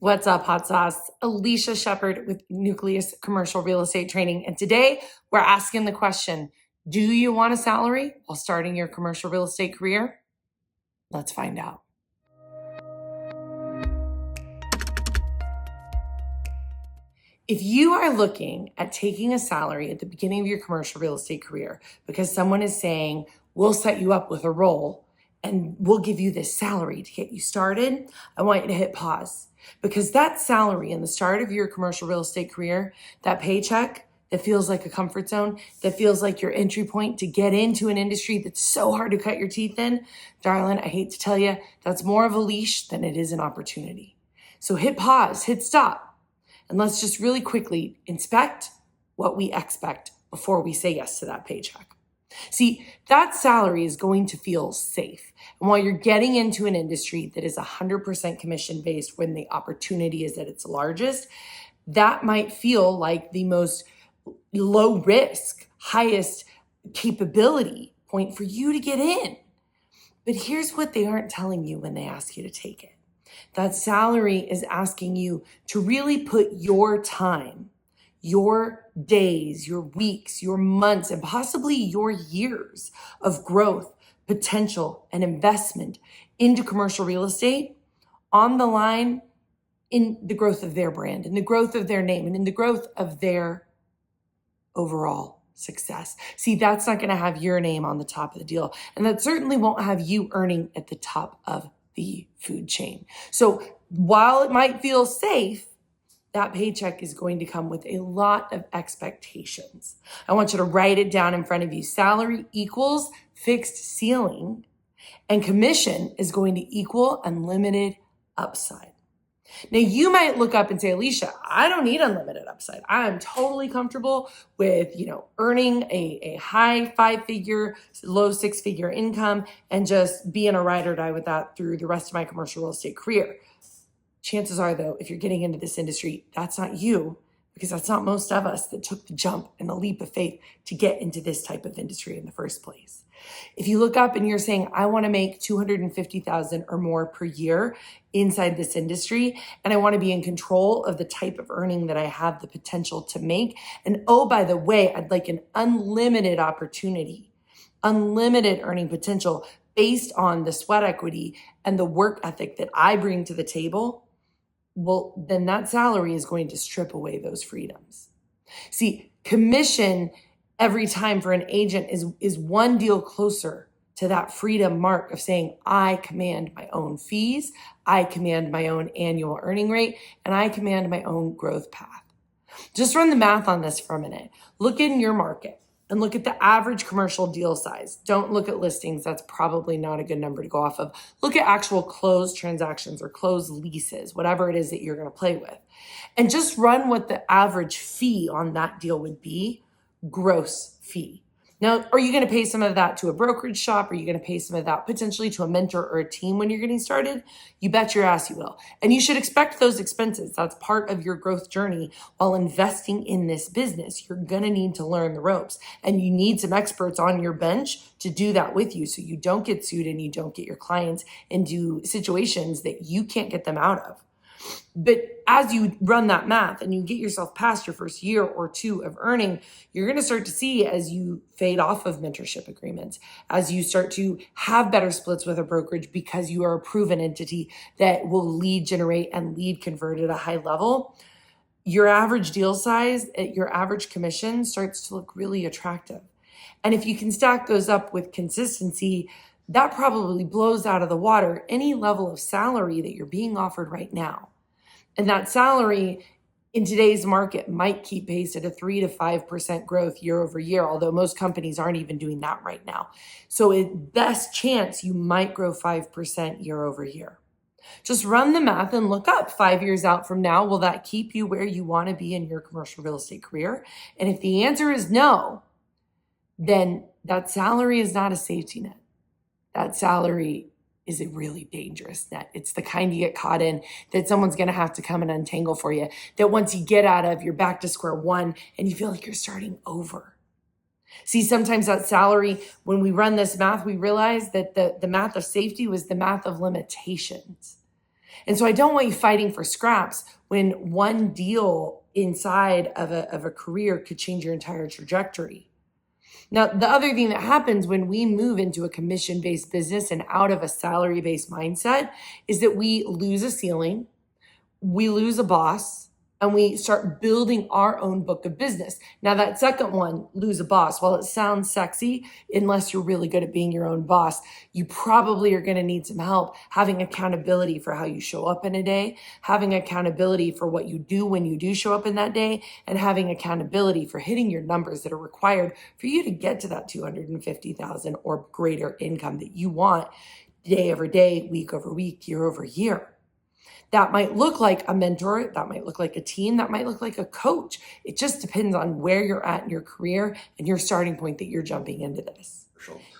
What's up, hot sauce? Alicia Shepherd with Nucleus Commercial Real Estate Training. And today we're asking the question, do you want a salary while starting your commercial real estate career? Let's find out. If you are looking at taking a salary at the beginning of your commercial real estate career because someone is saying, we'll set you up with a role and we'll give you this salary to get you started, I want you to hit pause. Because that salary in the start of your commercial real estate career, that paycheck that feels like a comfort zone, that feels like your entry point to get into an industry that's so hard to cut your teeth in, darling, I hate to tell you, that's more of a leash than it is an opportunity. So hit pause, hit stop, and let's just really quickly inspect what we expect before we say yes to that paycheck. See, that salary is going to feel safe. And while you're getting into an industry that is 100% commission based when the opportunity is at its largest, that might feel like the most low risk, highest capability point for you to get in. But here's what they aren't telling you when they ask you to take it. That salary is asking you to really put your time, your days, your weeks, your months, and possibly your years of growth, potential, and investment into commercial real estate on the line in the growth of their brand, in the growth of their name, and in the growth of their overall success. See, that's not going to have your name on the top of the deal. And that certainly won't have you earning at the top of the food chain. So while it might feel safe, that paycheck is going to come with a lot of expectations. I want you to write it down in front of you. Salary equals fixed ceiling, and commission is going to equal unlimited upside. Now, you might look up and say, Alicia, I don't need unlimited upside. I'm totally comfortable with, earning a high 5-figure, low 6-figure income and just being a ride or die with that through the rest of my commercial real estate career. Chances are, though, if you're getting into this industry, that's not you, because that's not most of us that took the jump and the leap of faith to get into this type of industry in the first place. If you look up and you're saying, I want to make $250,000 or more per year inside this industry, and I want to be in control of the type of earning that I have the potential to make. And oh, by the way, I'd like an unlimited opportunity, unlimited earning potential based on the sweat equity and the work ethic that I bring to the table. Well, then that salary is going to strip away those freedoms. See, commission every time for an agent is one deal closer to that freedom mark of saying, I command my own fees, I command my own annual earning rate, and I command my own growth path. Just run the math on this for a minute. Look in your market and look at the average commercial deal size. Don't look at listings. That's probably not a good number to go off of. Look at actual closed transactions or closed leases, whatever it is that you're going to play with. And just run what the average fee on that deal would be, gross fee. Now, are you going to pay some of that to a brokerage shop? Are you going to pay some of that potentially to a mentor or a team when you're getting started? You bet your ass you will. And you should expect those expenses. That's part of your growth journey while investing in this business. You're going to need to learn the ropes, and you need some experts on your bench to do that with you so you don't get sued and you don't get your clients into situations that you can't get them out of. But as you run that math and you get yourself past your first year or two of earning, you're going to start to see as you fade off of mentorship agreements, as you start to have better splits with a brokerage because you are a proven entity that will lead generate and lead convert at a high level, your average deal size, your average commission starts to look really attractive. And if you can stack those up with consistency, that probably blows out of the water any level of salary that you're being offered right now. And that salary in today's market might keep pace at a 3 to 5% growth year over year, although most companies aren't even doing that right now. So at best chance, you might grow 5% year over year. Just run the math and look up 5 years out from now. Will that keep you where you want to be in your commercial real estate career? And if the answer is no, then that salary is not a safety net. That salary is a really dangerous net. It's the kind you get caught in that someone's going to have to come and untangle for you, that once you get out of, you're back to square one and you feel like you're starting over. See, sometimes that salary, when we run this math, we realize that the math of safety was the math of limitations. And so I don't want you fighting for scraps when one deal inside of a career could change your entire trajectory. Now, the other thing that happens when we move into a commission-based business and out of a salary-based mindset is that we lose a ceiling, we lose a boss, and we start building our own book of business. Now, that second one, lose a boss, while it sounds sexy, unless you're really good at being your own boss, you probably are going to need some help having accountability for how you show up in a day, having accountability for what you do when you do show up in that day, and having accountability for hitting your numbers that are required for you to get to that 250,000 or greater income that you want day over day, week over week, year over year. That might look like a mentor, that might look like a team, that might look like a coach. It just depends on where you're at in your career and your starting point that you're jumping into this.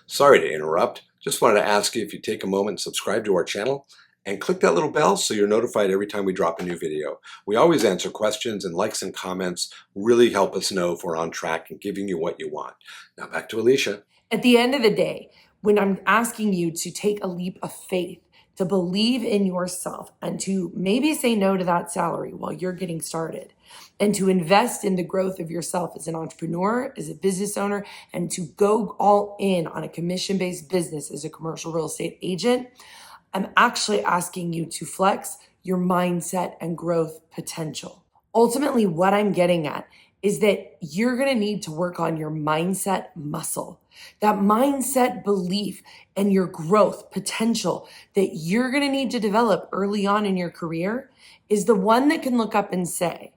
Sorry to interrupt. Just wanted to ask you if you take a moment and subscribe to our channel and click that little bell so you're notified every time we drop a new video. We always answer questions, and likes and comments really help us know if we're on track and giving you what you want. Now back to Alicia. At the end of the day, when I'm asking you to take a leap of faith, to believe in yourself and to maybe say no to that salary while you're getting started, and to invest in the growth of yourself as an entrepreneur, as a business owner, and to go all in on a commission-based business as a commercial real estate agent, I'm actually asking you to flex your mindset and growth potential. Ultimately, what I'm getting at is that you're going to need to work on your mindset muscle, that mindset belief and your growth potential that you're going to need to develop early on in your career is the one that can look up and say,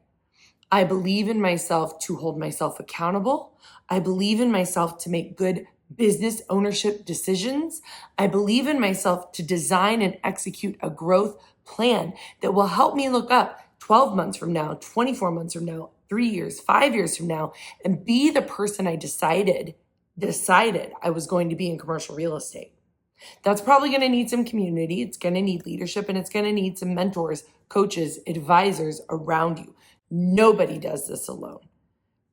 I believe in myself to hold myself accountable. I believe in myself to make good business ownership decisions. I believe in myself to design and execute a growth plan that will help me look up 12 months from now, 24 months from now, 3 years, 5 years from now, and be the person I decided I was going to be in commercial real estate. That's probably going to need some community. It's going to need leadership, and it's going to need some mentors, coaches, advisors around you. Nobody does this alone.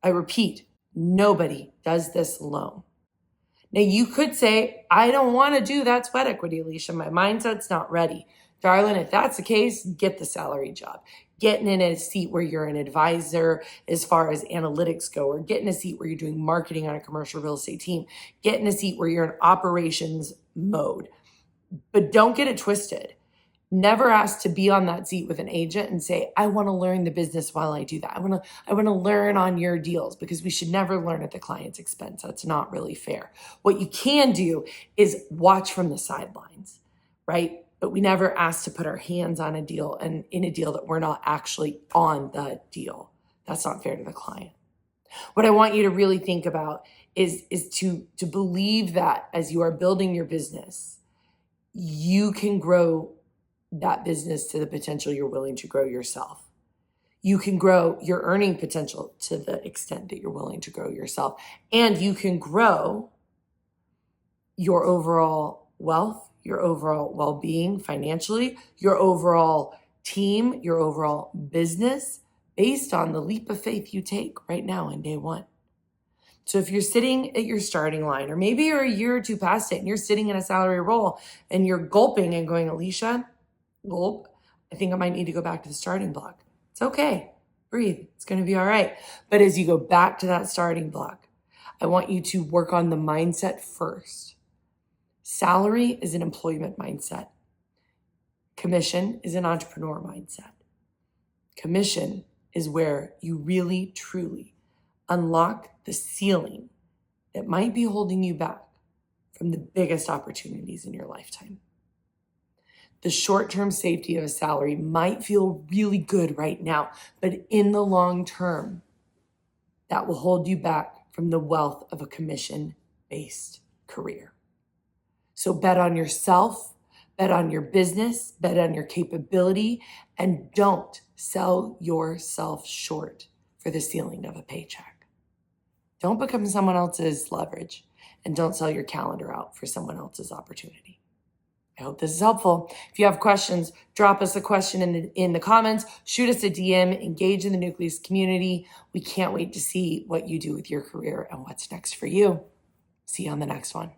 I repeat, nobody does this alone. Now, you could say, I don't want to do that sweat equity, Alicia. My mindset's not ready. Darling, if that's the case, get the salary job. Getting in a seat where you're an advisor as far as analytics go, or get in a seat where you're doing marketing on a commercial real estate team. Get in a seat where you're in operations mode. But don't get it twisted. Never ask to be on that seat with an agent and say, I want to learn the business while I do that. I want to learn on your deals, because we should never learn at the client's expense. That's not really fair. What you can do is watch from the sidelines, right? But we never ask to put our hands on a deal and in a deal that we're not actually on the deal. That's not fair to the client. What I want you to really think about is to believe that as you are building your business, you can grow that business to the potential you're willing to grow yourself. You can grow your earning potential to the extent that you're willing to grow yourself. And you can grow your overall wealth, your overall well-being financially, your overall team, your overall business based on the leap of faith you take right now in day one. So if you're sitting at your starting line, or maybe you're a year or two past it and you're sitting in a salary role and you're gulping and going, Alicia, gulp, I think I might need to go back to the starting block. It's okay. Breathe. It's going to be all right. But as you go back to that starting block, I want you to work on the mindset first. Salary is an employment mindset. Commission is an entrepreneur mindset. Commission is where you really, truly unlock the ceiling that might be holding you back from the biggest opportunities in your lifetime. The short-term safety of a salary might feel really good right now, but in the long term, that will hold you back from the wealth of a commission-based career. So bet on yourself, bet on your business, bet on your capability, and don't sell yourself short for the ceiling of a paycheck. Don't become someone else's leverage, and don't sell your calendar out for someone else's opportunity. I hope this is helpful. If you have questions, drop us a question in the comments, shoot us a DM, engage in the Nucleus community. We can't wait to see what you do with your career and what's next for you. See you on the next one.